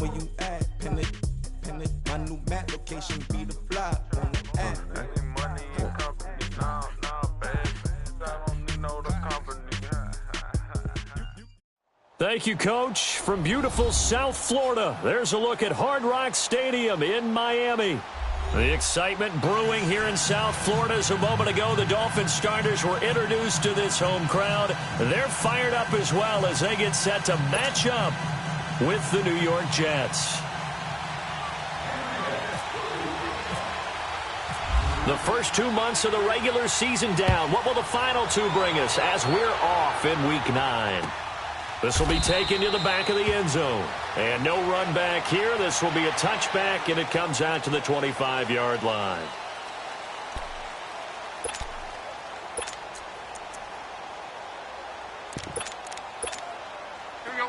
where you at, pin it. My new mat location be the fly on the app. Thank you, Coach. From beautiful South Florida, there's a look at Hard Rock Stadium in Miami. The excitement brewing here in South Florida as a moment ago the Dolphins starters were introduced to this home crowd. They're fired up as well as they get set to match up with the New York Jets. The first 2 months of the regular season down. What will the final two bring us as we're off in Week 9? This will be taken to the back of the end zone. And no run back here. This will be a touchback, and it comes out to the 25-yard line. Here we go.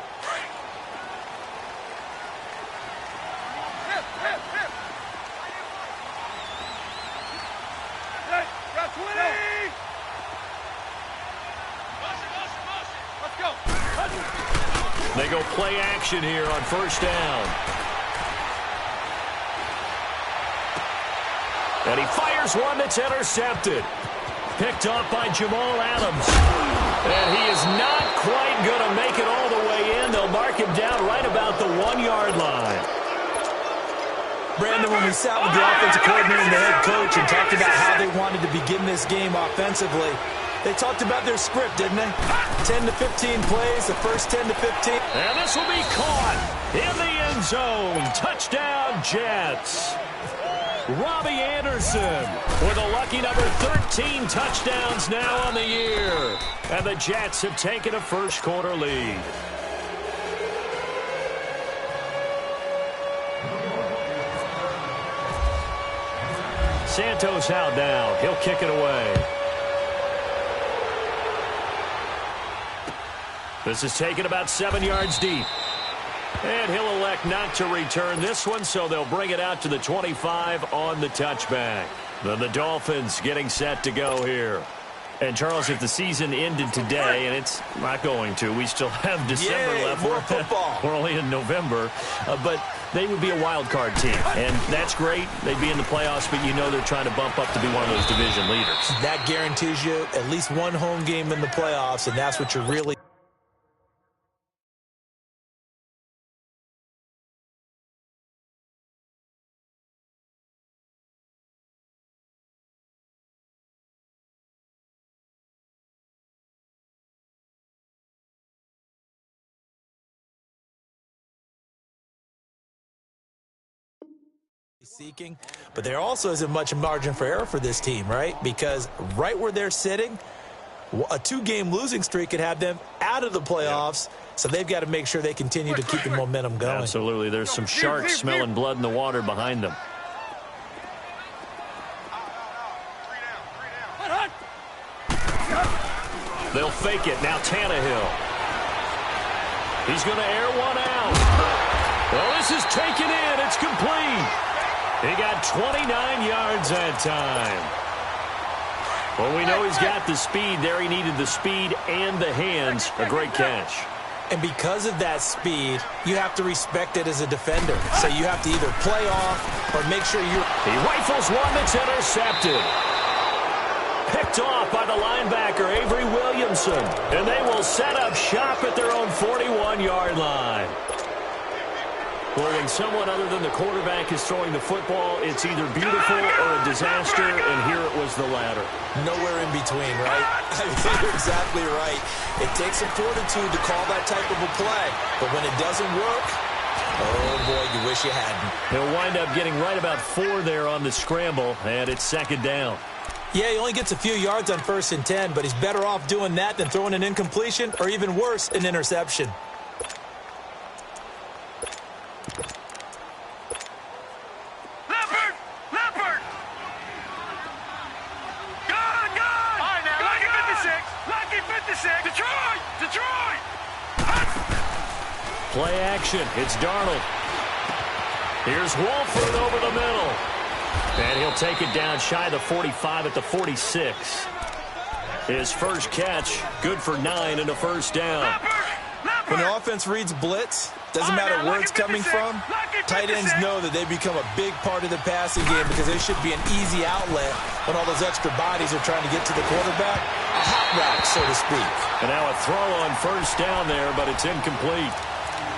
Got 20! Let's go. They go play action here on first down. And he fires one that's intercepted. Picked off by Jamal Adams. And he is not quite going to make it all the way in. They'll mark him down right about the 1-yard line. Brandon, when we sat with the offensive coordinator and the head coach and talked about how they wanted to begin this game offensively, they talked about their script, didn't they? 10 to 15 plays, the first 10 to 15. And this will be caught in the end zone. Touchdown, Jets. Robbie Anderson with a lucky number 13 touchdowns now on the year. And the Jets have taken a first-quarter lead. Santos out now. He'll kick it away. This is taken about 7 yards deep. And he'll elect not to return this one, so they'll bring it out to the 25 on the touchback. Then the Dolphins getting set to go here. And, Charles, if the season ended today, and it's not going to, we still have December left. More football. We're only in November. But they would be a wild card team. And that's great. They'd be in the playoffs, but you know they're trying to bump up to be one of those division leaders. That guarantees you at least one home game in the playoffs, and that's what you're really... seeking, but there also isn't much margin for error for this team, right? Because right where they're sitting, a 2-game losing streak could have them out of the playoffs, so they've got to make sure they continue to keep the momentum going. Absolutely. There's some sharks smelling blood in the water behind them. They'll fake it. Now Tannehill. He's going to air one out. Well, this is taken in. It's complete. He got 29 yards that time. Well, we know he's got the speed there. He needed the speed and the hands. A great catch. And because of that speed, you have to respect it as a defender. So you have to either play off or make sure you're... He rifles one that's intercepted. Picked off by the linebacker, Avery Williamson. And they will set up shop at their own 41-yard line. Well, when someone other than the quarterback is throwing the football, it's either beautiful or a disaster, and here it was the latter. Nowhere in between, right? I mean, you're exactly right. It takes some fortitude to call that type of a play, but when it doesn't work, oh, boy, you wish you hadn't. He'll wind up getting right about 4 there on the scramble, and it's second down. Yeah, he only gets a few yards on 1st and 10, but he's better off doing that than throwing an incompletion or even worse, an interception. Play action. It's Darnold. Here's Wolford over the middle. And he'll take it down shy of the 45 at the 46. His first catch, good for 9 and a first down. When the offense reads blitz, Doesn't matter where it's coming from. Tight ends know that they become a big part of the passing game because they should be an easy outlet when all those extra bodies are trying to get to the quarterback. A hot route, so to speak. And now a throw on first down there, but it's incomplete.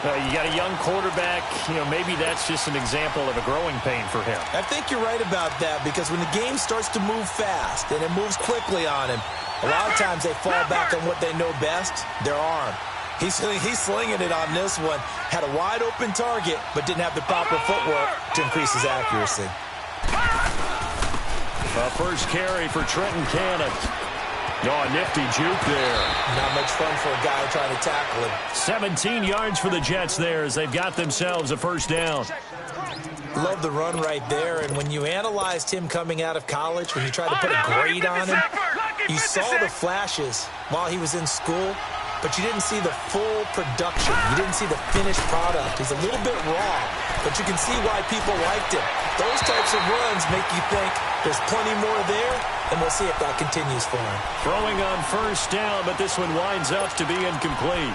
You got a young quarterback. Maybe that's just an example of a growing pain for him. I think you're right about that because when the game starts to move fast and it moves quickly on him, a lot of times they fall back on what they know best, their arm. He's slinging it on this one. Had a wide open target, but didn't have the proper footwork to increase his accuracy. First carry for Trenton Cannon. Oh, a nifty juke there. Not much fun for a guy trying to tackle him. 17 yards for the Jets there as they've got themselves a first down. Love the run right there. And when you analyzed him coming out of college, when you tried to put a grade on him, you saw the flashes while he was in school, but you didn't see the full production. You didn't see the finished product. He's a little bit raw, but you can see why people liked him. Those types of runs make you think there's plenty more there, and we'll see if that continues for him. Throwing on first down, but this one winds up to be incomplete.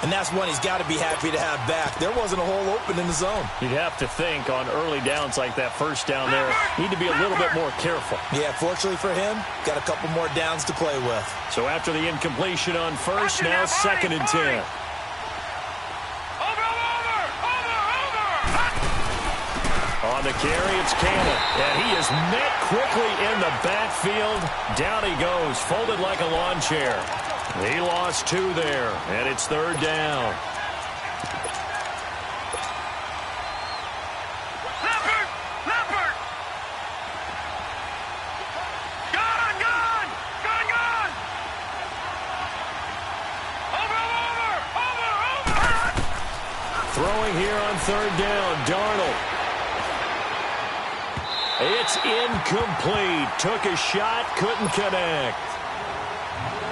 And that's one he's got to be happy to have back. There wasn't a hole open in the zone. You'd have to think on early downs like that first down there, need to be a little bit more careful. Yeah, fortunately for him, got a couple more downs to play with. So after the incompletion on first, now 2nd and 10. On the carry, it's Cannon. And he is met quickly in the backfield. Down he goes, folded like a lawn chair. He lost 2 there, and it's 3rd down. Leopard! Gone! Over! Throwing here on 3rd down, Darnold. It's incomplete. Took a shot, couldn't connect.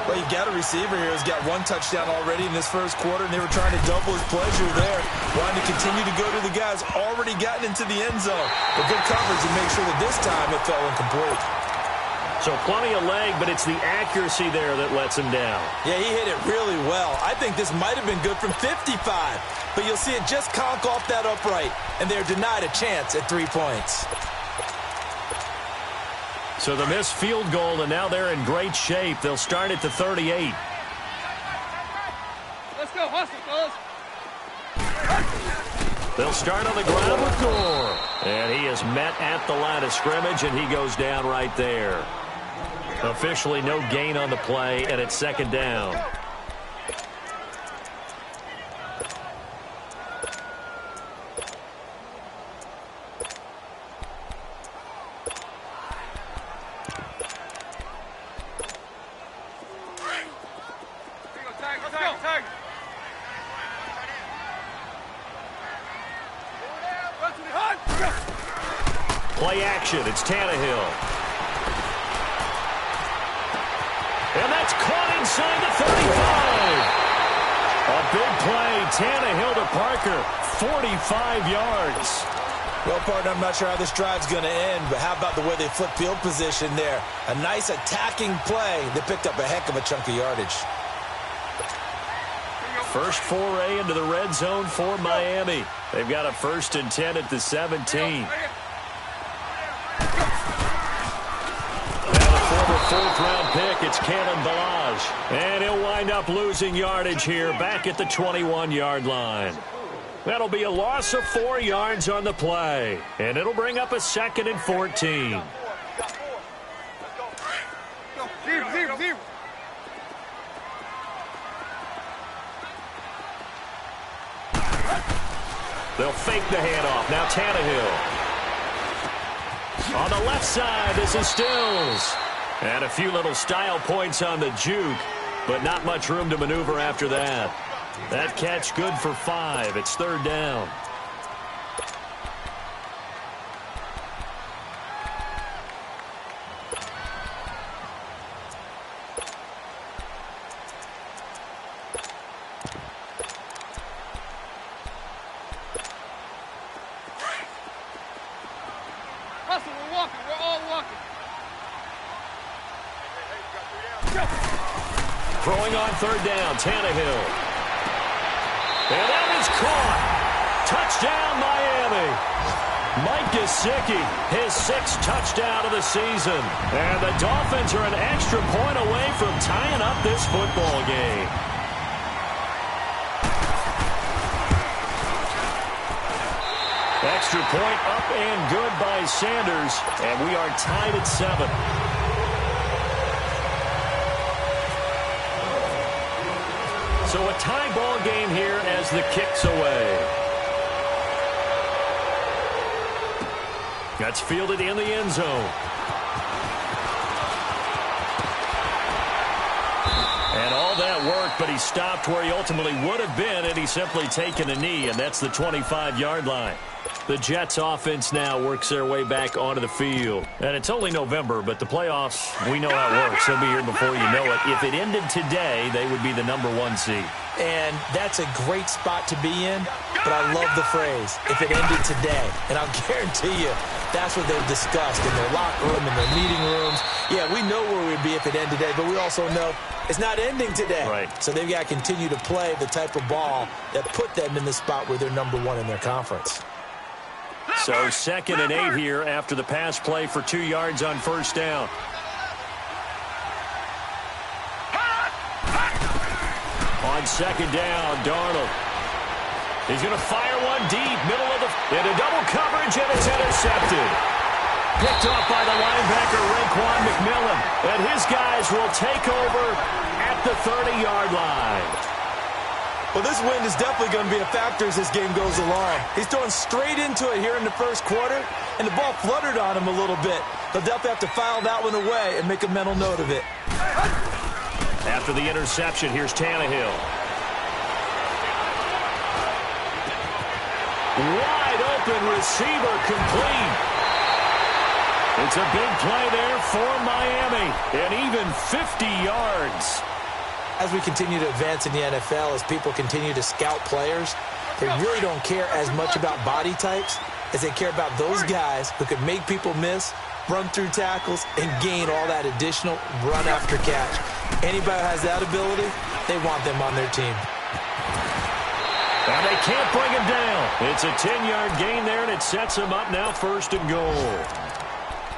Well, you got a receiver here who's got 1 touchdown already in this first quarter, and they were trying to double his pleasure there, wanting to continue to go to the guys already gotten into the end zone. But good coverage and make sure that this time it fell incomplete. So plenty of leg, but it's the accuracy there that lets him down. Yeah, he hit it really well. I think this might have been good from 55, but you'll see it just conk off that upright, and they're denied a chance at 3 points. So the missed field goal, and now they're in great shape. They'll start at the 38. Let's go, hustle, fellas. They'll start on the ground with Gore. And he is met at the line of scrimmage, and he goes down right there. Officially no gain on the play, and it's 2nd down. Play action. It's Tannehill. And that's caught inside the 35. A big play. Tannehill to Parker. 45 yards. Well, partner, I'm not sure how this drive's going to end, but how about the way they flip field position there? A nice attacking play. They picked up a heck of a chunk of yardage. First foray into the red zone for Miami. They've got a 1st and 10 at the 17. Former 4th-round pick, it's Cannon Balaj. And he'll wind up losing yardage here back at the 21-yard line. That'll be a loss of 4 yards on the play. And it'll bring up a 2nd and 14. Zero. They'll fake the handoff. Now Tannehill. On the left side, this is Stills. And a few little style points on the juke, but not much room to maneuver after that. That catch good for 5. It's 3rd down. Hustle, we're walking. We're all walking. Throwing on 3rd down, Tannehill. And that is is caught. Touchdown, Miami. Mike Gesicki, his 6th touchdown of the season. And the Dolphins are an extra point away from tying up this football game. Extra point up and good by Sanders. And we are tied at 7. So a tie ball game here as the kick's away. That's fielded in the end zone. And all that work, but he stopped where he ultimately would have been had he simply taken a knee, and that's the 25-yard line. The Jets offense now works their way back onto the field. And it's only November, but the playoffs, we know how it works. They'll be here before you know it. If it ended today, they would be the #1 seed. And that's a great spot to be in, but I love the phrase, if it ended today. And I'll guarantee you, that's what they've discussed in their locker room, in their meeting rooms. Yeah, we know where we'd be if it ended today, but we also know it's not ending today. Right. So they've got to continue to play the type of ball that put them in the spot where they're #1 in their conference. So 2nd and 8 here after the pass play for 2 yards on first down. On 2nd down, Darnold. He's going to fire one deep, middle of the... into double coverage, and it's intercepted. Picked off by the linebacker, Raekwon McMillan. And his guys will take over at the 30-yard line. Well, this wind is definitely going to be a factor as this game goes along. He's throwing straight into it here in the first quarter, and the ball fluttered on him a little bit. They'll definitely have to file that one away and make a mental note of it. After the interception, here's Tannehill. Wide open receiver complete. It's a big play there for Miami, and even 50 yards. As we continue to advance in the NFL, as people continue to scout players, they really don't care as much about body types as they care about those guys who can make people miss, run through tackles, and gain all that additional run after catch. Anybody who has that ability, they want them on their team. And they can't bring him down. It's a 10-yard gain there, and it sets him up now 1st and goal.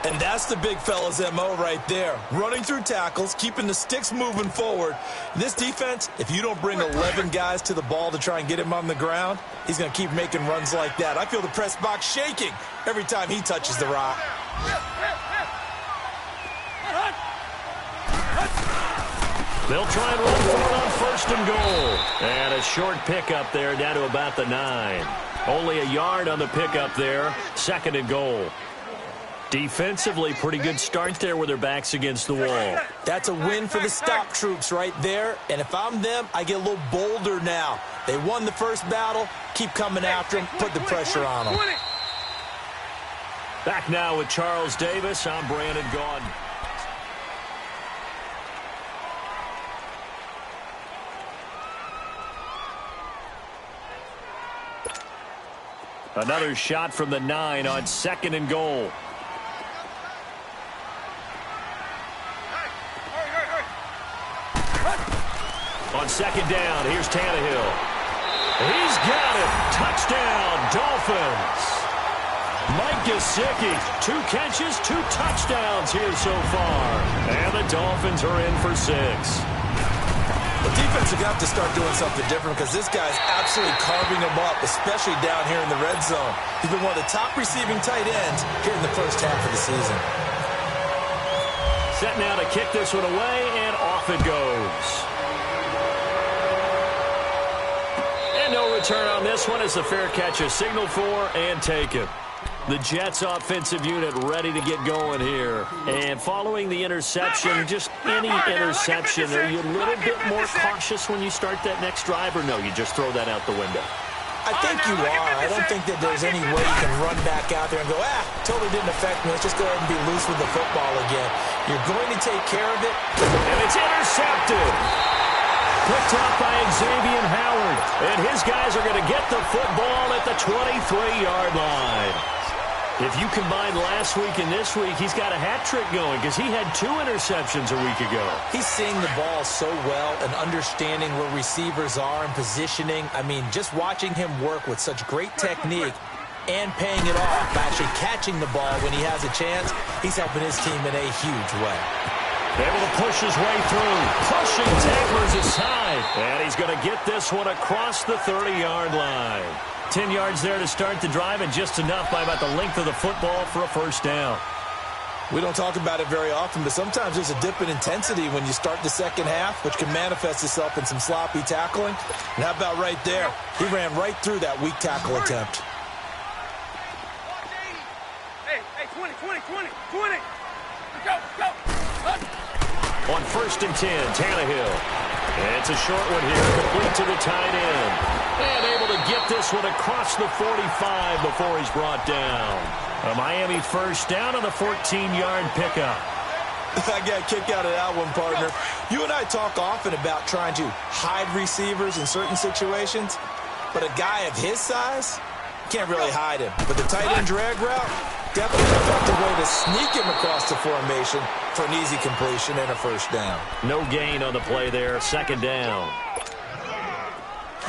And that's the big fella's MO right there. Running through tackles, keeping the sticks moving forward. This defense, if you don't bring 11 guys to the ball to try and get him on the ground, he's going to keep making runs like that. I feel the press box shaking every time he touches the rock. They'll try and run for it on 1st and goal. And a short pickup there down to about the 9. Only a yard on the pickup there. 2nd and goal. Defensively, pretty good start there with their backs against the wall. That's a win for the stop troops right there. And if I'm them, I get a little bolder now. They won the first battle. Keep coming after them. Put the pressure on them. Back now with Charles Davis. I'm Brandon Gaudin. Another shot from the 9 on 2nd and goal. On 2nd down, here's Tannehill. He's got it. Touchdown, Dolphins. Mike Gesicki, 2 catches, 2 touchdowns here so far. And the Dolphins are in for 6. The defense is going to have to start doing something different because this guy's absolutely carving them up, especially down here in the red zone. He's been one of the top receiving tight ends here in the first half of the season. Set now to kick this one away, and off it goes. And no return on this one as the fair catch is signaled for and taken. The Jets offensive unit ready to get going here. And following the interception, just any interception, are you a little bit more cautious when you start that next drive, or no, you just throw that out the window? I think you are. I don't think that there's any way you can run back out there and go, totally didn't affect me. Let's just go ahead and be loose with the football again. You're going to take care of it. And it's intercepted. Picked up by Xavier Howard. And his guys are going to get the football at the 23-yard line. If you combine last week and this week, he's got a hat trick going because he had 2 interceptions a week ago. He's seeing the ball so well and understanding where receivers are and positioning. I mean, just watching him work with such great technique and paying it off by actually catching the ball when he has a chance, he's helping his team in a huge way. Able to push his way through. Pushing tacklers aside. And he's going to get this one across the 30-yard line. 10 yards there to start the drive, and just enough by about the length of the football for a first down. We don't talk about it very often, but sometimes there's a dip in intensity when you start the second half, which can manifest itself in some sloppy tackling. And how about right there? He ran right through that weak tackle attempt. Hey, 20. Go. On 1st and 10, Tannehill. And it's a short one here, complete to the tight end. And able to get this one across the 45 before he's brought down. A Miami first down on the 14-yard pickup. I got a kick out of that one, partner. You and I talk often about trying to hide receivers in certain situations, but a guy of his size, can't really hide him. But the tight end drag route, definitely an effective way to sneak him across the formation for an easy completion and a first down. No gain on the play there, 2nd down.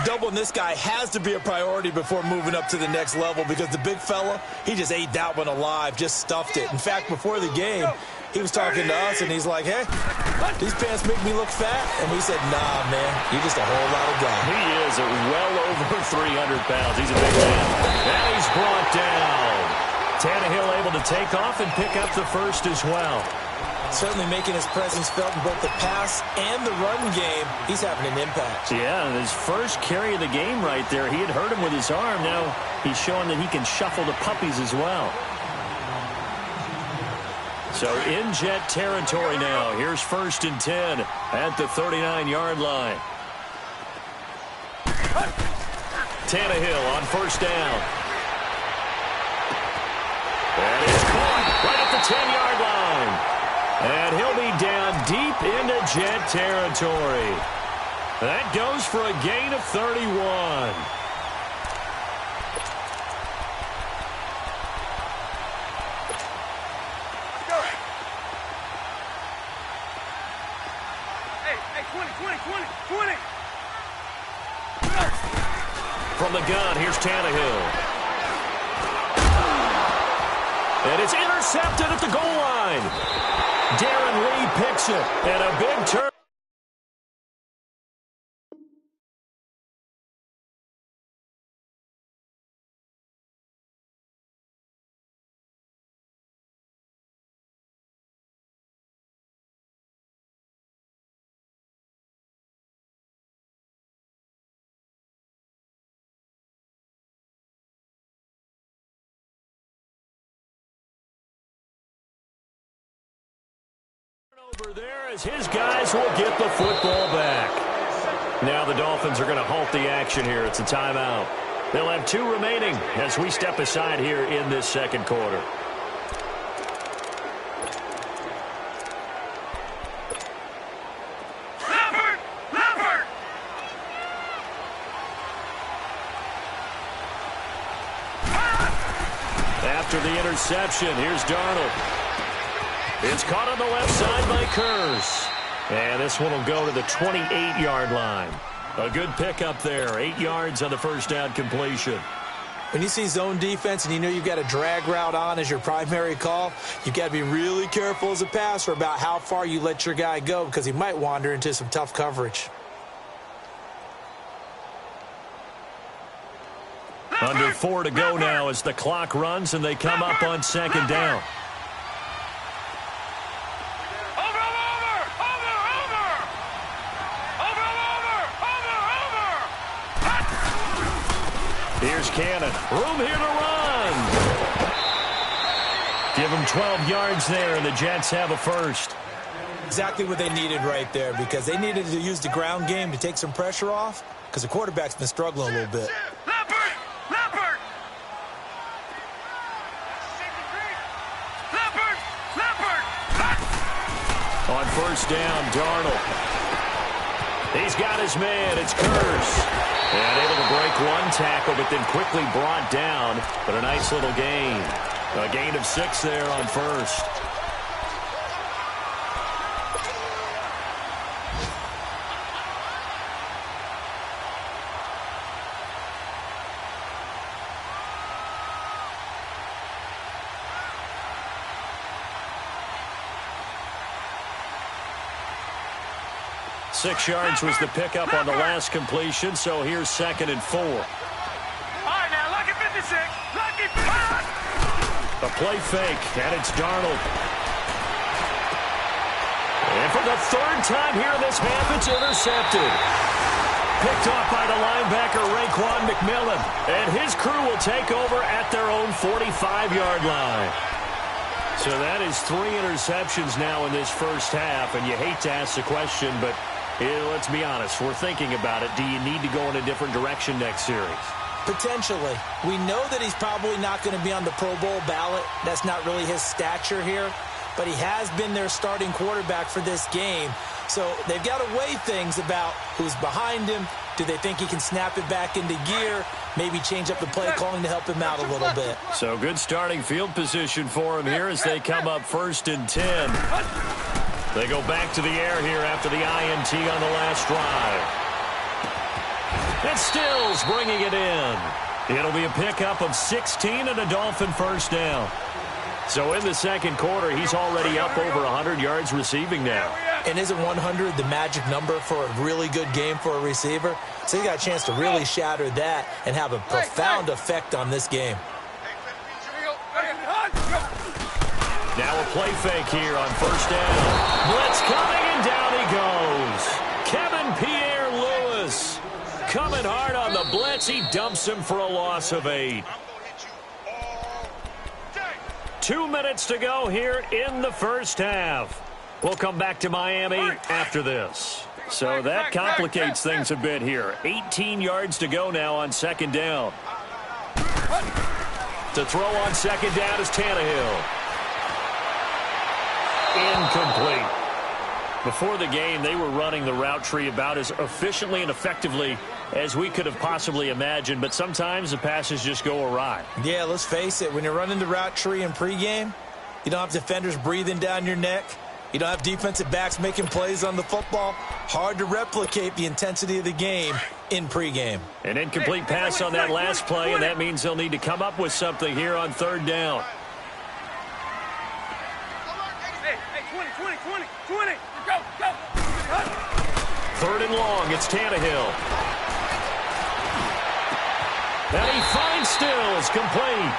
Doubling this guy has to be a priority before moving up to the next level because the big fella, he just ate that one alive, just stuffed it. In fact, before the game, he was talking to us, and he's like, hey, these pants make me look fat. And we said, nah, man, you're just a whole lot of guy. He is at well over 300 pounds. He's a big man. And he's brought down. Tannehill able to take off and pick up the first as well. Certainly making his presence felt in both the pass and the run game. He's having an impact. Yeah, his first carry of the game right there. He had hurt him with his arm. Now he's showing that he can shuffle the puppies as well. So in jet territory now. Here's 1st and 10 at the 39-yard line. Tannehill on 1st down. And it's caught right at the 10-yard line. And he'll be down deep into jet territory. That goes for a gain of 31. Hey, 20. From the gun, here's Tannehill. And it's intercepted at the goal line. Darren Lee picks it, and a big turn. Over there as his guys will get the football back. Now the Dolphins are going to halt the action here. It's a timeout. They'll have 2 remaining as we step aside here in this 2nd quarter. After the interception, here's Darnold. It's caught on the left side by Kurz. And this one will go to the 28-yard line. A good pickup there. 8 yards on the first down completion. When you see zone defense and you know you've got a drag route on as your primary call, you've got to be really careful as a passer about how far you let your guy go because he might wander into some tough coverage. Under 4 to go now as the clock runs and they come up on 2nd down. Here's Cannon. Room here to run. Give him 12 yards there, and the Jets have a first. Exactly what they needed right there because they needed to use the ground game to take some pressure off because the quarterback's been struggling a little bit. On 1st down, Darnold. He's got his man. It's Kurz. And able to break one tackle, but then quickly brought down. But a nice little gain. A gain of 6 there on first. Six yards was the pickup on the last completion, so here's 2nd and 4. All right, now, lucky 56. Lucky 56. A play fake, and it's Darnold. And for the 3rd time here in this half, it's intercepted. Picked off by the linebacker, Raekwon McMillan. And his crew will take over at their own 45-yard line. So that is 3 interceptions now in this first half, and you hate to ask the question, but let's be honest, we're thinking about it. Do you need to go in a different direction next series? Potentially. We know that he's probably not going to be on the Pro Bowl ballot. That's not really his stature here. But he has been their starting quarterback for this game. So they've got to weigh things about who's behind him. Do they think he can snap it back into gear? Maybe change up the play calling to help him out a little bit. So good starting field position for him here as they come up 1st and 10. They go back to the air here after the INT on the last drive. And Stills bringing it in. It'll be a pickup of 16 and a Dolphin first down. So in the 2nd quarter, he's already up over 100 yards receiving now. And isn't 100 the magic number for a really good game for a receiver? So he got a chance to really shatter that and have a profound effect on this game. Now a play fake here on 1st down. Blitz coming, and down he goes. Kevin Pierre-Louis coming hard on the blitz. He dumps him for a loss of 8. 2 minutes to go here in the first half. We'll come back to Miami after this. So that complicates things a bit here. 18 yards to go now on 2nd down. To throw on 2nd down is Tannehill. Incomplete. Before the game, they were running the route tree about as efficiently and effectively as we could have possibly imagined, but sometimes the passes just go awry. Yeah, let's face it. When you're running the route tree in pregame, you don't have defenders breathing down your neck. You don't have defensive backs making plays on the football. Hard to replicate the intensity of the game in pregame. An incomplete pass on that last play, and that means they'll need to come up with something here on 3rd down. Hey, 20. Go. 3rd and long, it's Tannehill. And he finds Stills, complete.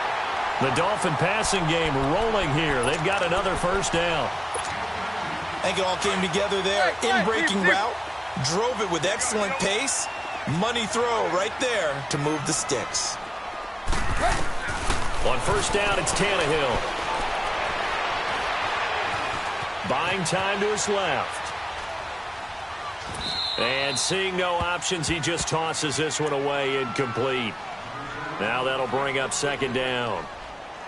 The Dolphin passing game rolling here. They've got another first down. I think it all came together there. In-breaking route, drove it with excellent pace. Money throw right there to move the sticks. On 1st down, it's Tannehill. Buying time to his left. And seeing no options, he just tosses this one away, incomplete. Now that'll bring up 2nd down.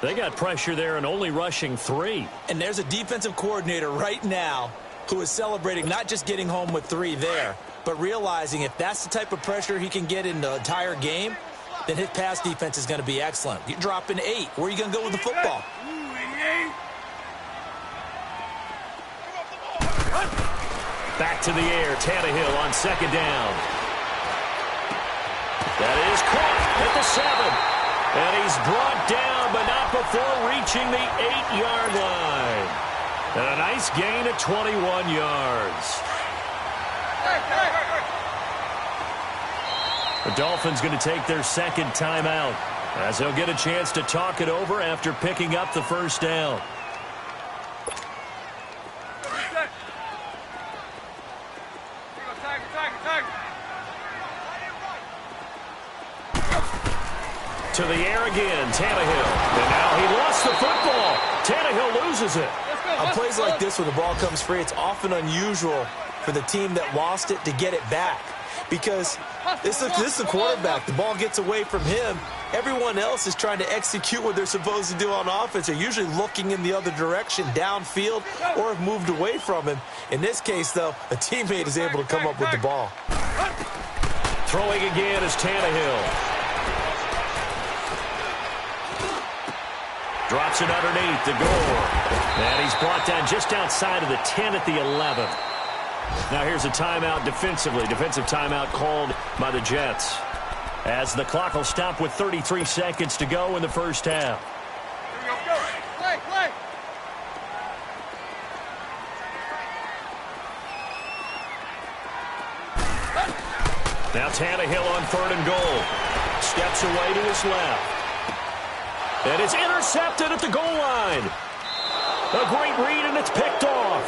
They got pressure there and only rushing 3. And there's a defensive coordinator right now who is celebrating not just getting home with 3 there, but realizing if that's the type of pressure he can get in the entire game, then his pass defense is going to be excellent. You're dropping 8. Where are you going to go with the football? Back to the air, Tannehill on 2nd down. That is caught at the 7. And he's brought down, but not before reaching the 8-yard line. And a nice gain at 21 yards. The Dolphins going to take their 2nd timeout as they'll get a chance to talk it over after picking up the first down. To the air again, Tannehill. And now he lost the football. Tannehill loses it. On plays like this, when the ball comes free, it's often unusual for the team that lost it to get it back. Because this is the quarterback. The ball gets away from him. Everyone else is trying to execute what they're supposed to do on offense. They're usually looking in the other direction, downfield, or have moved away from him. In this case, though, a teammate is able to come up with the ball. Throwing again is Tannehill. Drops it underneath the goal. And he's brought down just outside of the 10 at the 11. Now here's a timeout defensively. Defensive timeout called by the Jets. As the clock will stop with 33 seconds to go in the first half. Play. Now Tannehill on 3rd and goal. Steps away to his left. And it's intercepted at the goal line. A great read, and it's picked off.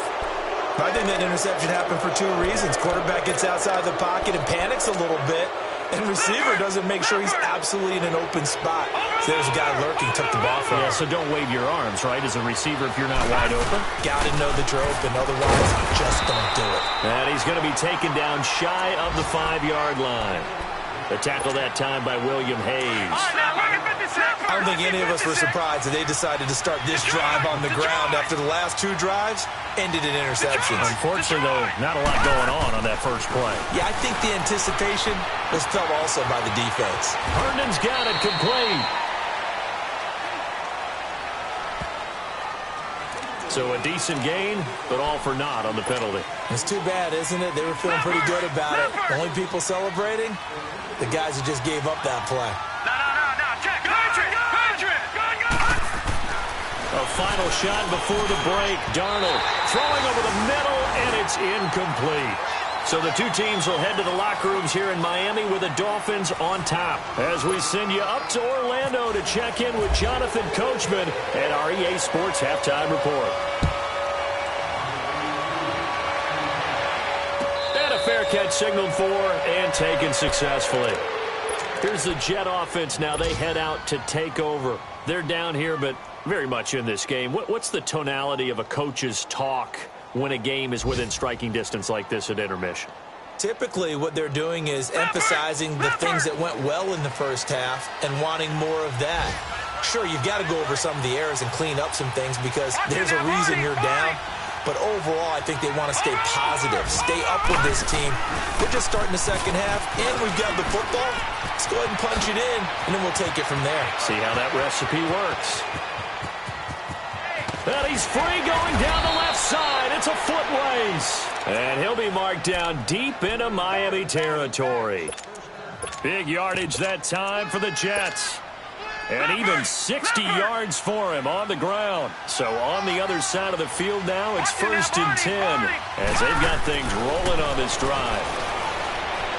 I think that interception happened for 2 reasons. Quarterback gets outside the pocket and panics a little bit, and receiver doesn't make sure he's absolutely in an open spot. So there's a guy lurking, took the ball from him. Yeah, so don't wave your arms, right, as a receiver if you're not wide open. Got to know that you're open, otherwise just don't do it. And he's going to be taken down shy of the 5-yard line. The tackle that time by William Hayes. I don't think any of us were surprised that they decided to start this drive on the ground after the last 2 drives ended in interceptions. Unfortunately, though, not a lot going on that first play. Yeah, I think the anticipation was felt also by the defense. Herndon's got it complete. So a decent gain, but all for naught on the penalty. It's too bad, isn't it? They were feeling pretty good about it. The only people celebrating, the guys who just gave up that play. No. Check. Go. A final shot before the break. Darnold throwing over the middle, and it's incomplete. So the 2 teams will head to the locker rooms here in Miami with the Dolphins on top. As we send you up to Orlando to check in with Jonathan Coachman at our EA Sports Halftime Report. And a fair catch signaled for and taken successfully. Here's the Jet offense now. They head out to take over. They're down here, but very much in this game. What's the tonality of a coach's talk when a game is within striking distance like this at intermission? Typically, what they're doing is emphasizing the things that went well in the first half and wanting more of that. Sure, you've got to go over some of the errors and clean up some things because there's a reason you're down. But overall, I think they want to stay positive, stay up with this team. We're just starting the second half, and we've got the football. Let's go ahead and punch it in, and then we'll take it from there. See how that recipe works. And he's free going down the left side. It's a foot race. And he'll be marked down deep into Miami territory. Big yardage that time for the Jets. And even 60 yards for him on the ground. So on the other side of the field now, it's 1st and 10 as they've got things rolling on this drive.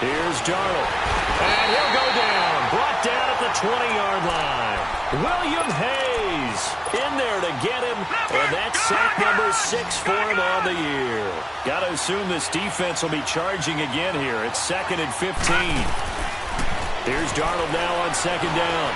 Here's Darnold. And he'll go down. Brought down at the 20-yard line. William Hayes in there to get him. And that's sack number 6 for him on the year. Got to assume this defense will be charging again here. It's 2nd and 15. Here's Darnold now on 2nd down.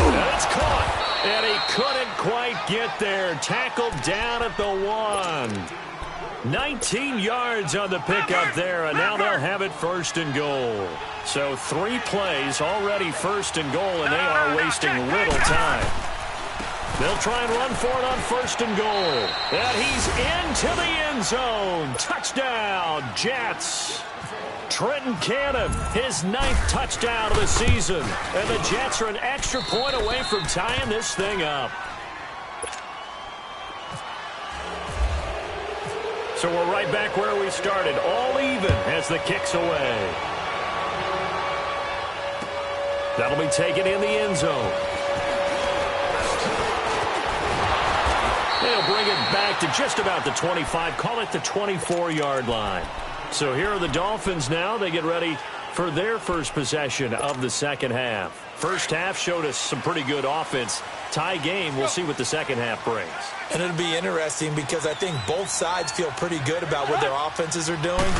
And it's caught. And he couldn't quite get there. Tackled down at the 1. 19 yards on the pickup there, and now they'll have it 1st and goal. So 3 plays already 1st and goal, and they are wasting little time. They'll try and run for it on 1st and goal. And he's into the end zone. Touchdown, Jets. Trenton Cannon, his 9th touchdown of the season. And the Jets are an extra point away from tying this thing up. So we're right back where we started, all even as the kick's away. That'll be taken in the end zone. They'll bring it back to just about the 25, call it the 24-yard line. So here are the Dolphins now. They get ready for their first possession of the second half. First half showed us some pretty good offense. Tie game, we'll see what the second half brings. And it'll be interesting because I think both sides feel pretty good about what their offenses are doing.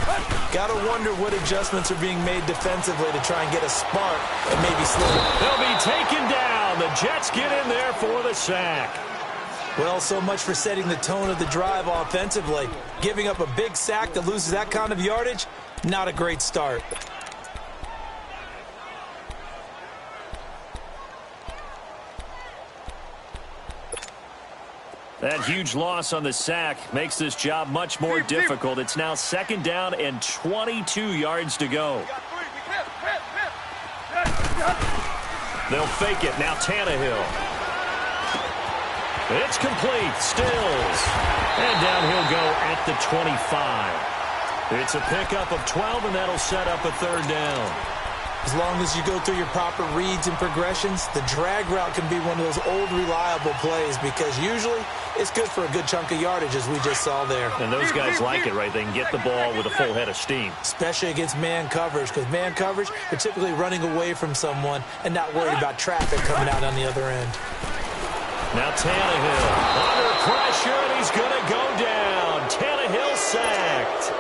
Got to wonder what adjustments are being made defensively to try and get a spark and maybe slow. They'll be taken down. The Jets get in there for the sack. Well, so much for setting the tone of the drive offensively. Giving up a big sack that loses that kind of yardage, not a great start. That huge loss on the sack makes this job much more difficult. It's now 2nd down and 22 yards to go. They'll fake it. Now Tannehill. It's complete. Stills. And down he'll go at the 25. It's a pickup of 12, and that'll set up a third down. As long as you go through your proper reads and progressions, the drag route can be one of those old reliable plays because usually it's good for a good chunk of yardage, as we just saw there. And those guys like it, right? They can get the ball with a full head of steam. Especially against man coverage, because man coverage, they're typically running away from someone and not worried about traffic coming out on the other end. Now Tannehill under pressure, and he's going to go down. Tannehill sacked.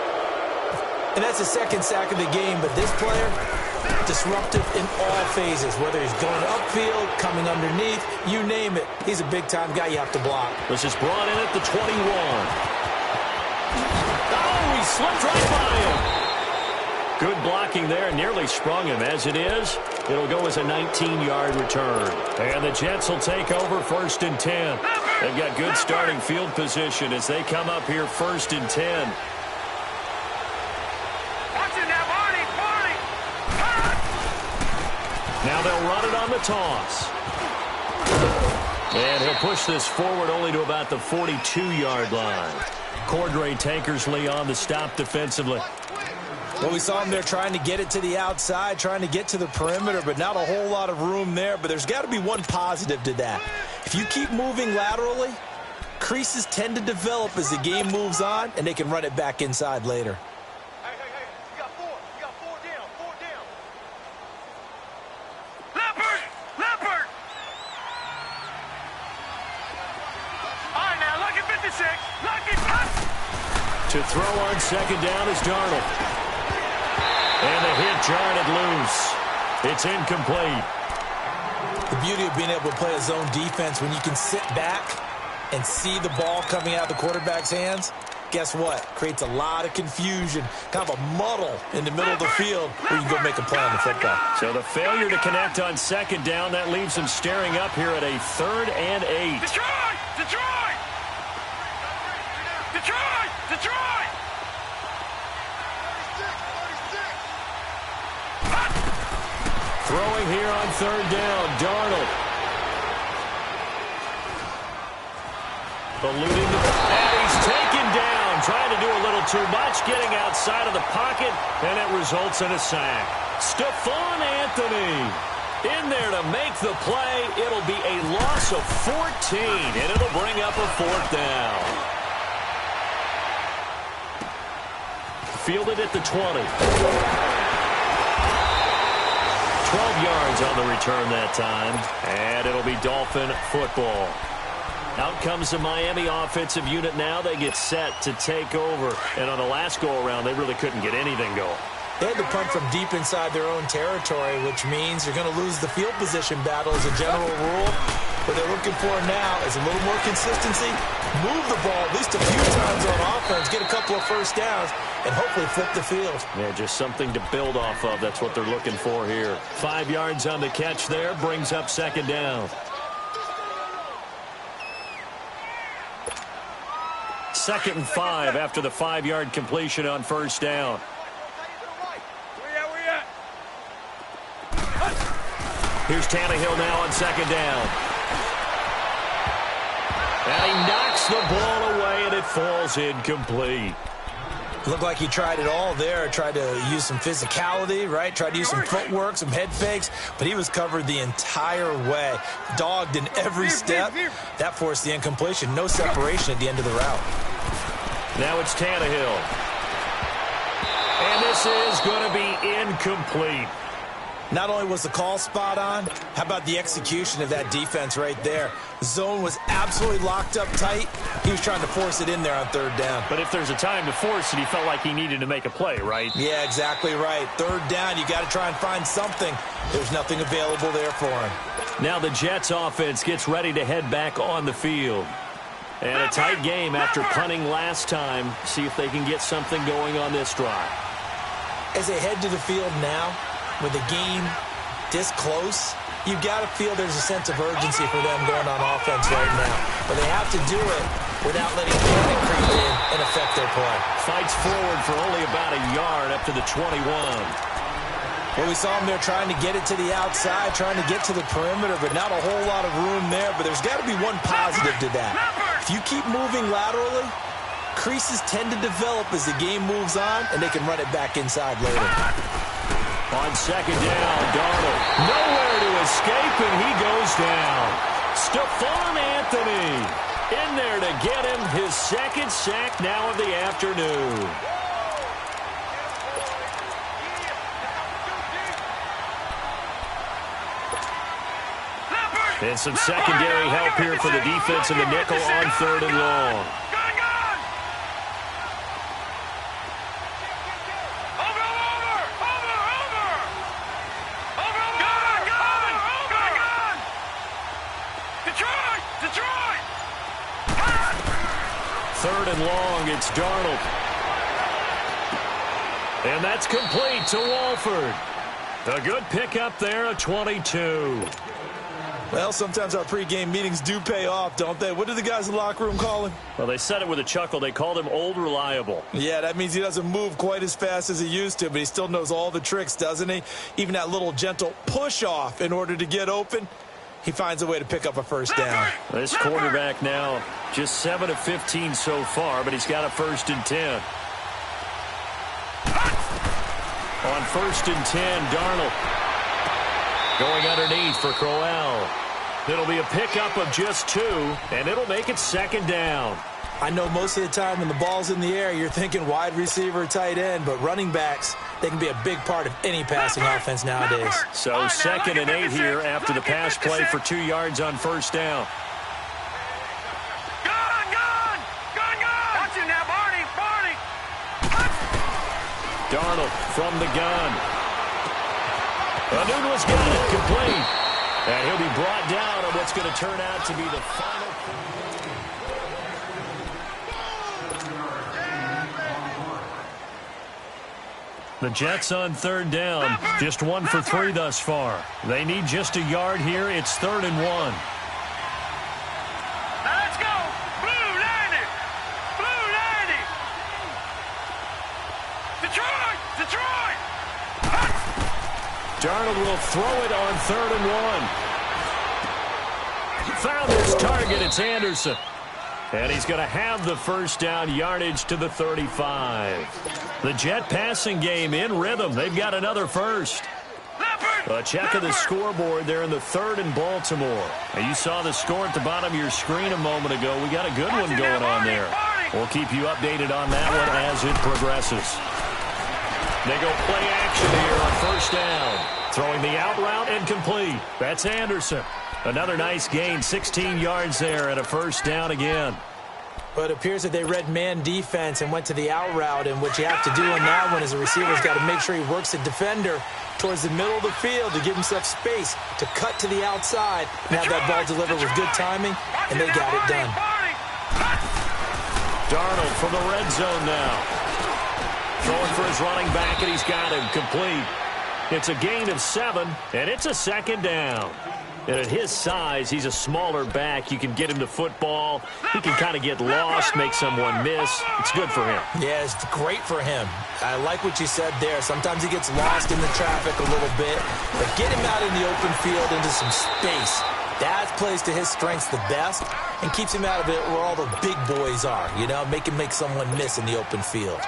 And that's the second sack of the game, but this player, disruptive in all phases, whether he's going upfield, coming underneath, you name it. He's a big-time guy you have to block. This is brought in at the 21. Oh, he slipped right by him. Good blocking there, nearly sprung him. As it is, it'll go as a 19-yard return. And the Jets will take over 1st and 10. They've got good starting field position as they come up here 1st and 10. Now they'll run it on the toss. And he'll push this forward only to about the 42-yard line. Cordray Tankersley on the stop defensively. Well, we saw him there trying to get it to the outside, trying to get to the perimeter, but not a whole lot of room there. But there's got to be one positive to that. If you keep moving laterally, creases tend to develop as the game moves on, and they can run it back inside later. To throw on 2nd down is Darnold. And the hit jarred it loose. It's incomplete. The beauty of being able to play a zone defense when you can sit back and see the ball coming out of the quarterback's hands, guess what? Creates a lot of confusion, kind of a muddle in the middle of the field where you can go make a play on the football. So the failure to connect on 2nd down, that leaves him staring up here at a 3rd and 8. Detroit! Detroit! Detroit! Detroit! Throwing here on 3rd down, Darnold. Eluding and he's taken down, trying to do a little too much, getting outside of the pocket, and it results in a sack. Stephon Anthony in there to make the play. It'll be a loss of 14, and it'll bring up a 4th down. Fielded at the 20. 12 yards on the return that time, and it'll be Dolphin football. Out comes the Miami offensive unit now. They get set to take over, and on the last go-around, they really couldn't get anything going. They had to punt from deep inside their own territory, which means you're going to lose the field position battle as a general rule. What they're looking for now is a little more consistency, move the ball at least a few times on offense, get a couple of first downs, and hopefully flip the field. Yeah, just something to build off of. That's what they're looking for here. 5 yards on the catch there, brings up 2nd down. 2nd and 5 after the 5-yard completion on 1st down. Here's Tannehill now on 2nd down. And he knocks the ball away, and it falls incomplete. Looked like he tried it all there, tried to use some physicality, right? Tried to use some footwork, some head fakes, but he was covered the entire way. Dogged in every step. That forced the incompletion. No separation at the end of the route. Now it's Tannehill. And this is going to be incomplete. Not only was the call spot on, how about the execution of that defense right there? The zone was absolutely locked up tight. He was trying to force it in there on 3rd down. But if there's a time to force it, he felt like he needed to make a play, right? Yeah, exactly right. 3rd down, you got to try and find something. There's nothing available there for him. Now the Jets offense gets ready to head back on the field. And a tight game after punting last time. See if they can get something going on this drive. As they head to the field now, with the game this close, you've got to feel there's a sense of urgency for them going on offense right now. But they have to do it without letting panic creep in and affect their play. Fights forward for only about a yard up to the 21. Well, we saw him there trying to get it to the outside, trying to get to the perimeter, but not a whole lot of room there. But there's got to be one positive to that. If you keep moving laterally, creases tend to develop as the game moves on, and they can run it back inside later. On second down, Darnold nowhere to escape, and he goes down. Stephon Anthony in there to get him his second sack now of the afternoon. And some secondary help here for the defense in the nickel on third and long. Third and long, it's Darnold. And that's complete to Walford. A good pickup there, a 22. Well, sometimes our pregame meetings do pay off, don't they? What do the guys in the locker room call him? Well, they said it with a chuckle. They called him Old Reliable. Yeah, that means he doesn't move quite as fast as he used to, but he still knows all the tricks, doesn't he? Even that little gentle push-off in order to get open, he finds a way to pick up a first down. This quarterback now just 7 of 15 so far, but he's got a 1st and 10. On 1st and 10, Darnold going underneath for Crowell. It'll be a pickup of just 2, and it'll make it 2nd down. I know most of the time when the ball's in the air, you're thinking wide receiver, tight end, but running backs, they can be a big part of any passing offense nowadays. So 2nd and 8 here after the pass play for 2 yards on 1st down. Watch it now, Barney. Darnold from the gun. Newton's got it, complete. And he'll be brought down on what's going to turn out to be the final. The Jets on 3rd down, just 1 for 3 thus far. They need just a yard here. It's 3rd and 1. Now let's go. Blue 90. Detroit. Darnold will throw it on 3rd and 1. He found his target. It's Anderson. And he's going to have the 1st down, yardage to the 35. The Jet passing game in rhythm. They've got another first. A check of the scoreboard there in the 3rd in Baltimore. Now, you saw the score at the bottom of your screen a moment ago. We got a good one going on there. We'll keep you updated on that one as it progresses. They go play action here on 1st down. Throwing the out route and complete. That's Anderson. Another nice gain, 16 yards there and a 1st down again. But it appears that they read man defense and went to the out route, and what you have to do on that one is the receiver's got to make sure he works the defender towards the middle of the field to give himself space to cut to the outside and have that ball delivered with good timing, and they got it done. Darnold from the red zone now. Throwing for his running back, and he's got him complete. It's a gain of 7, and it's a 2nd down. And at his size, he's a smaller back. You can get him the football. He can kind of get lost, make someone miss. It's good for him. Yeah, it's great for him. I like what you said there. Sometimes he gets lost in the traffic a little bit, but get him out in the open field into some space. That plays to his strengths the best and keeps him out of it where all the big boys are, you know, make someone miss in the open field.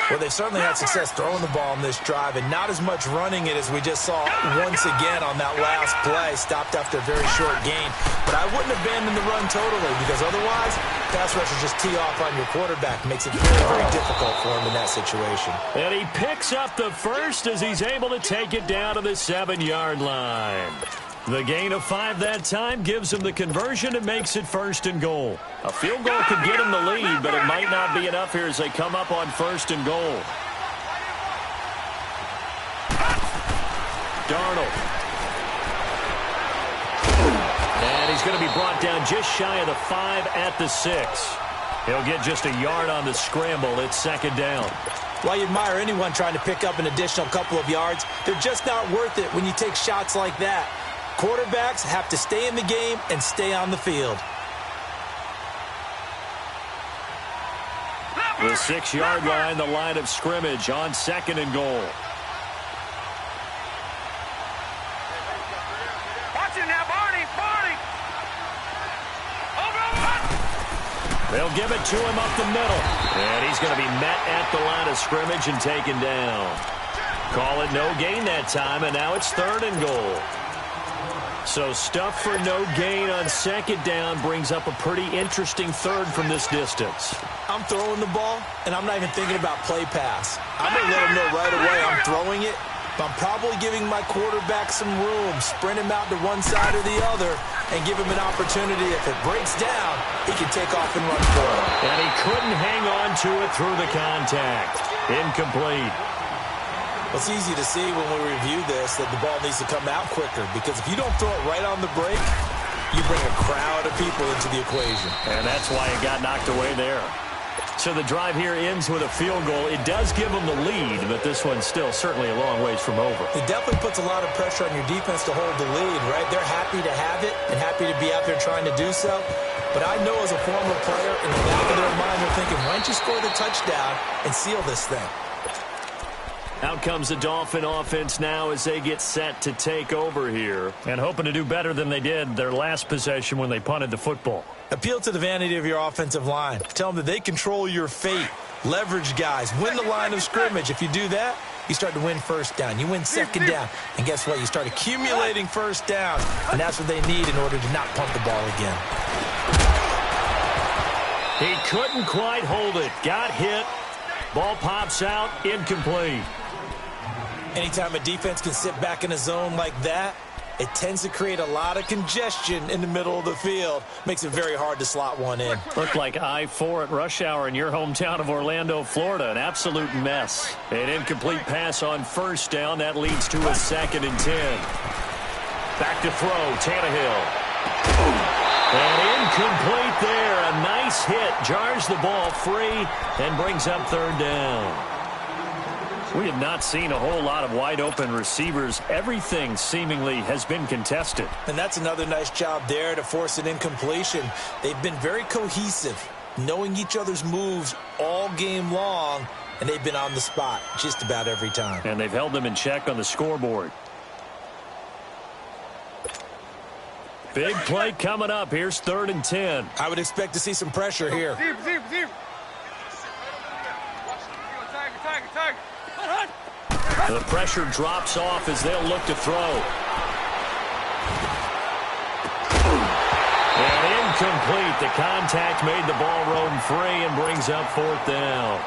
Well, they've certainly had success throwing the ball in this drive and not as much running it as we just saw once again on that last play. Stopped after a very short gain. But I wouldn't abandon the run totally because otherwise, pass rushers just tee off on your quarterback. Makes it very, very difficult for him in that situation. And he picks up the first as he's able to take it down to the 7-yard line. The gain of 5 that time gives him the conversion and makes it 1st and goal. A field goal could get him the lead, but it might not be enough here as they come up on 1st and goal. Darnold. And he's going to be brought down just shy of the 5 at the 6. He'll get just a yard on the scramble. It's 2nd down. While you admire anyone trying to pick up an additional couple of yards, they're just not worth it when you take shots like that. Quarterbacks have to stay in the game and stay on the field. The 6-yard line, the line of scrimmage on 2nd and goal. They'll give it to him up the middle. And he's going to be met at the line of scrimmage and taken down. Call it no gain that time, and now it's 3rd and goal. So stuff for no gain on 2nd down brings up a pretty interesting 3rd from this distance. I'm throwing the ball, and I'm not even thinking about play pass. I'm going to let him know right away I'm throwing it, but I'm probably giving my quarterback some room, sprint him out to one side or the other, and give him an opportunity. If it breaks down, he can take off and run for it. And he couldn't hang on to it through the contact. Incomplete. Well, it's easy to see when we review this that the ball needs to come out quicker, because if you don't throw it right on the break, you bring a crowd of people into the equation. And that's why it got knocked away there. So the drive here ends with a field goal. It does give them the lead, but this one's still certainly a long ways from over. It definitely puts a lot of pressure on your defense to hold the lead, right? They're happy to have it and happy to be out there trying to do so. But I know as a former player, in the back of their mind, they're thinking, why don't you score the touchdown and seal this thing? Out comes the Dolphin offense now as they get set to take over here. And hoping to do better than they did their last possession when they punted the football. Appeal to the vanity of your offensive line. Tell them that they control your fate. Leverage guys. Win the line of scrimmage. If you do that, you start to win 1st down. You win 2nd down. And guess what? You start accumulating 1st downs. And that's what they need in order to not punt the ball again. He couldn't quite hold it. Got hit. Ball pops out. Incomplete. Anytime a defense can sit back in a zone like that, it tends to create a lot of congestion in the middle of the field. Makes it very hard to slot one in. Looked like I-4 at rush hour in your hometown of Orlando, Florida. An absolute mess. An incomplete pass on 1st down. That leads to a 2nd and 10. Back to throw. Tannehill. And incomplete there. A nice hit. Jars the ball free and brings up 3rd down. We have not seen a whole lot of wide-open receivers. Everything seemingly has been contested. And that's another nice job there to force an incompletion. They've been very cohesive, knowing each other's moves all game long, and they've been on the spot just about every time. And they've held them in check on the scoreboard. Big play coming up. Here's 3rd and 10. I would expect to see some pressure here. The pressure drops off as they'll look to throw. And incomplete. The contact made the ball roam free and brings up 4th down.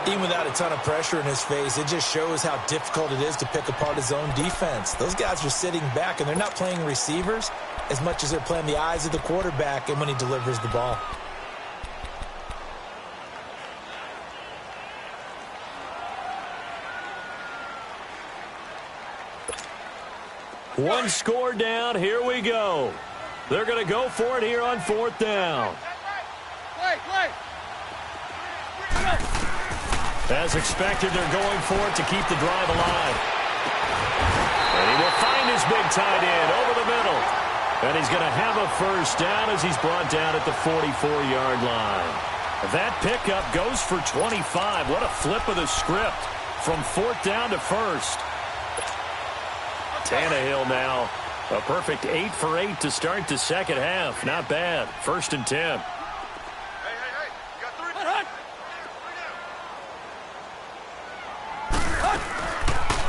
Even without a ton of pressure in his face, it just shows how difficult it is to pick apart his own defense. Those guys are sitting back, and they're not playing receivers as much as they're playing the eyes of the quarterback and when he delivers the ball. One score down. Here we go. They're going to go for it here on 4th down. As expected, they're going for it to keep the drive alive. And he will find his big tight end over the middle. And he's going to have a 1st down as he's brought down at the 44-yard line. That pickup goes for 25. What a flip of the script from 4th down to 1st. Tannehill now, a perfect 8 for 8 to start the 2nd half. Not bad. 1st and 10.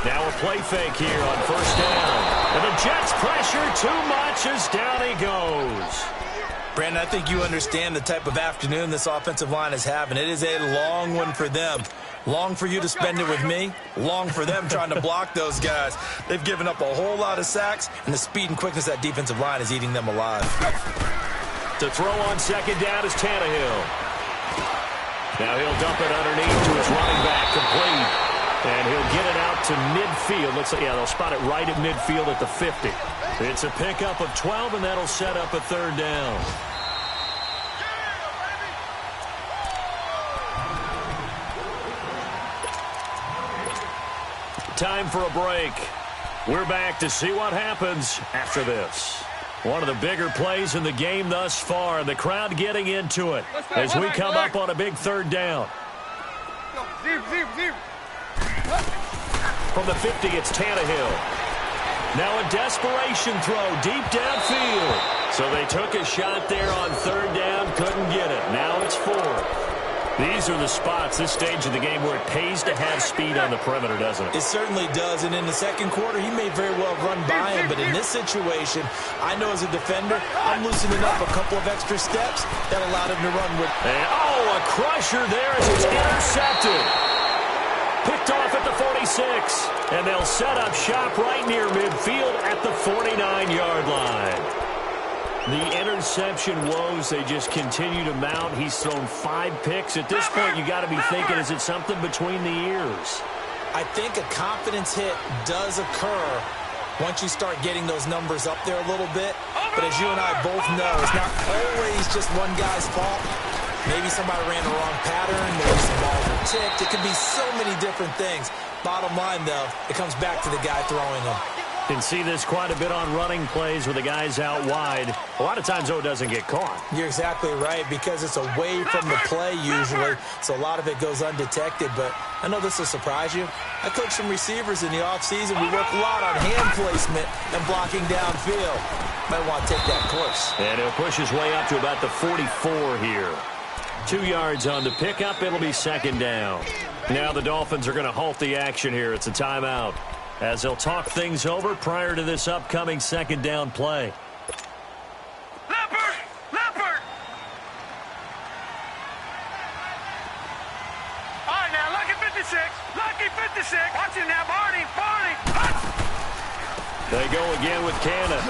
Now a play fake here on 1st down. And the Jets pressure too much as down he goes. Brandon, I think you understand the type of afternoon this offensive line is having. It is a long one for them. Long for you to spend it with me. Long for them trying to block those guys. They've given up a whole lot of sacks, and the speed and quickness of that defensive line is eating them alive. To throw on 2nd down is Tannehill. Now he'll dump it underneath to his running back, complete. And he'll get it out to midfield. Looks like, yeah, they'll spot it right at midfield at the 50. It's a pickup of 12, and that'll set up a 3rd down. Time for a break. We're back to see what happens after this. One of the bigger plays in the game thus far. The crowd getting into it as we come up on a big 3rd down. From the 50, it's Tannehill. Now a desperation throw deep downfield. So they took a shot there on third down, couldn't get it. Now it's fourth. These are the spots, this stage of the game, where it pays to have speed on the perimeter, doesn't it? It certainly does, and in the second quarter, he may very well run by him, but in this situation, I know as a defender, I'm loosening up a couple of extra steps that allowed him to run with. And, a crusher there as it's intercepted. Picked off at the 46, and they'll set up shop right near midfield at the 49-yard line. The interception woes, they just continue to mount. He's thrown 5 picks. At this point, you got to be thinking, is it something between the ears? I think a confidence hit does occur once you start getting those numbers up there a little bit. But as you and I both know, it's not always just one guy's fault. Maybe somebody ran the wrong pattern. Maybe some balls were ticked. It could be so many different things. Bottom line, though, it comes back to the guy throwing them. Can see this quite a bit on running plays with the guys out wide. A lot of times, though, it doesn't get caught. You're exactly right, because it's away from the play usually, so a lot of it goes undetected. But I know this will surprise you. I coach some receivers in the offseason. We work a lot on hand placement and blocking downfield. Might want to take that course. And he'll push his way up to about the 44 here. 2 yards on the pickup. It'll be second down. Now the Dolphins are going to halt the action here. It's a timeout, as they'll talk things over prior to this upcoming second down play. Leopard! All right, now, lucky 56. Watch it now, Barney. They go again with Cannon.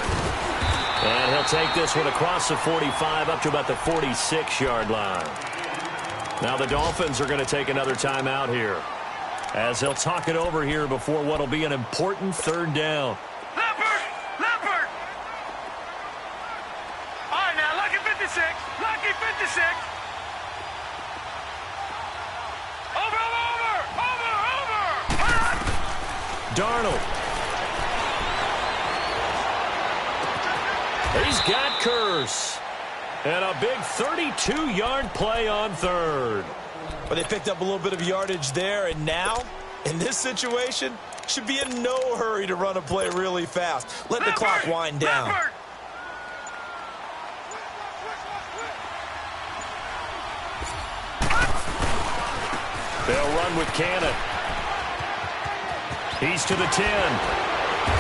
And he'll take this one across the 45 up to about the 46-yard line. Now the Dolphins are going to take another timeout here, as they'll talk it over here before what will be an important third down. Leopard! All right, now, lucky 56. Over! Darnold. He's got Curse. And a big 32-yard play on third. But they picked up a little bit of yardage there, and now, in this situation, should be in no hurry to run a play really fast. Let the clock wind down. They'll run with Cannon. He's to the 10.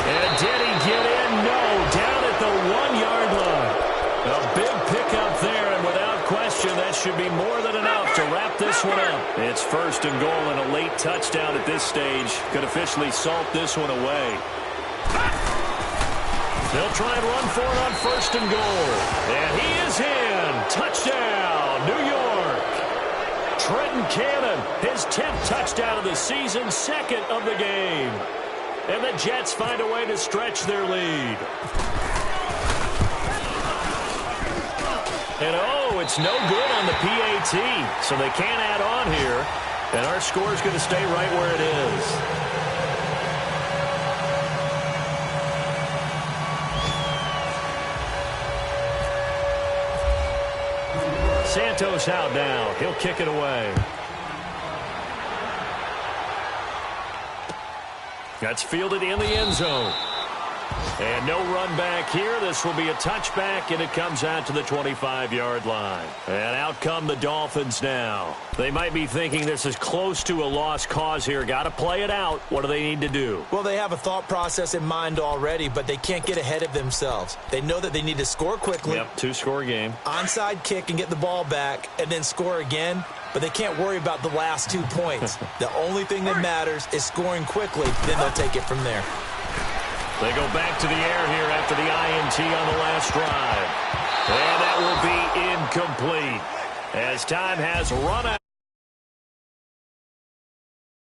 And did he get in? No, down at the 1-yard line. A big pickup there, and without question, that should be more than enough to wrap this one up. It's first and goal, and a late touchdown at this stage could officially salt this one away. They'll try and run for it on first and goal. And he is in. Touchdown, New York. Trenton Cannon, his 10th touchdown of the season, second of the game. And the Jets find a way to stretch their lead. And it's no good on the PAT, so they can't add on here. And our score is going to stay right where it is. Santos out now. He'll kick it away. That's fielded in the end zone. And no run back here. This will be a touchback, and it comes out to the 25-yard line. And out come the Dolphins now. They might be thinking this is close to a lost cause here. Got to play it out. What do they need to do? Well, they have a thought process in mind already, but they can't get ahead of themselves. They know that they need to score quickly. Yep, 2-score game. Onside kick and get the ball back, and then score again. But they can't worry about the last 2 points. The only thing that matters is scoring quickly. Then they'll take it from there. They go back to the air here after the INT on the last drive. And that will be incomplete, as time has run out.